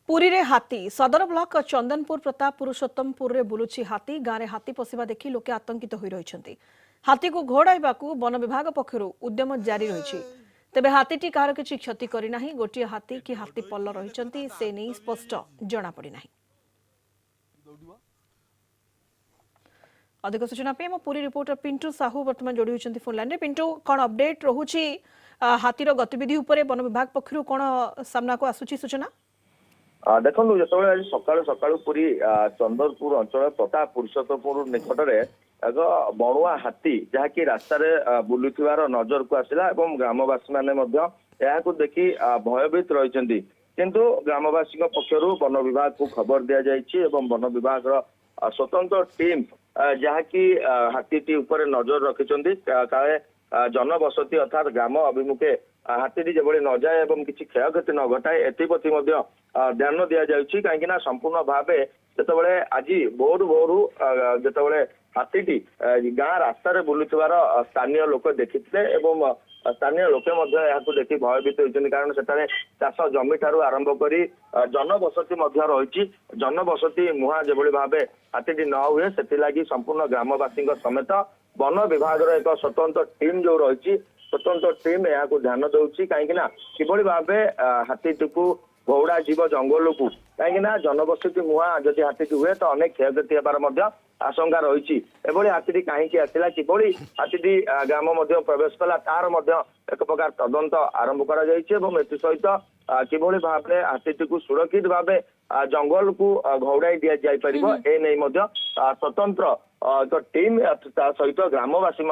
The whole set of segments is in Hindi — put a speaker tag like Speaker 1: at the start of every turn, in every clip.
Speaker 1: पुरी रे हाथी सदर ब्लॉक चंदनपुर प्रताप पुरुषोत्तमपुर रे बुलुची हाथी गाँव में हाथी पशिबा देखि लोके आतंकित होई रहिछन्ति। हाथी को घोड़ाइबाकू वन विभाग पक्षरु उद्यम जारी रहिछि। तेबे हाथीटी काହାର किछि क्षति करि नाही। गोटिए हाथी कि हाथी पल्ल रहिछन्ति से नै स्पष्ट जଣା पड़ि नाही। अधिक सूचना पे पुरी रिपोर्टर पिंटू साहू वर्तमान जोड़ी होइछन्ति फोन लाइन रे। पिंटू कोन अपडेट रहुछि हाथीर गतिविधि उपरे वन विभाग पक्षरु कोन सामना को आसुछि सूचना?
Speaker 2: देखो जो आज सकाळु सकाळु पुरी चंदनपुर अंचल प्रताप पुरुषोत्तमपुर निकट में एक बणुआ हाथी जहाँकि रास्तार बुलुथिबार नजर को आसला और ग्रामवासी मैंने देखि भयभीत रही किंतु ग्रामवासी पक्षर वन विभाग को खबर दि जाइए वन विभाग स्वतंत्र टीम जहाँकि हाथीटी उपर नजर रखिंट काले जनबसती अर्थात ग्राम अभिमुखे हाथीटी जो न जाए और किसी क्षयक्षति न घटाए एप्रति ध्यान दि जाए कहीं संपूर्ण भाव जिते आज भोर भोर जिते हाथीटी गाँ रास्तार बुलुथिबार स्थानीय लोक देखी स्थानीय लोके देखि भयभीत होती कारण से चाष जमी ठारू आरंभ कर जनबसती रही जनबसती मुहां जो भाव हाथीटी न हुए से संपूर्ण ग्रामवासी समेत वन विभाग एक स्वतंत्र टीम जो रही स्वतंत्र टीम यहाँ ध्यान दौर कहीं किभली भाव हाथीटी को घौड़ा जीव जंगल को कहीं जनबसती मुहां जदि हाथीटी हुए तो अनेक क्षयक्षति होबार आशंका रही हाथीटी कहीं आसला किभली हाथीटी ग्राम प्रवेश कला तार एक प्रकार तदंत आरंभ सहित किभली भाव हाथीटी को सुरक्षित भाव जंगल को घौड़ाई दि जापर ए स्वतंत्र एक टीम सहित ग्रामवासी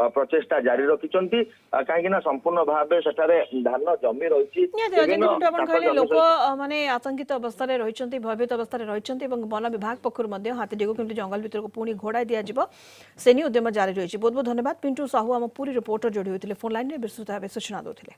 Speaker 2: प्रचेषा जारी रखिंट कहीं संपूर्ण भाव से धान जमी रही
Speaker 1: लोक माने आतंकित अवस्था रही भयभीत अवस्था रही वन विभाग पक्षर हाथीटी को केमती जंगल भीतर को पुणी घोड़ाई दिज्व उद्यम जारी रही। बहुत बहुत धन्यवाद पिंटू साहू आम पूरी रिपोर्टर जोड़ी होते फोन लाइन में विस्तृत भाव सूचना देते।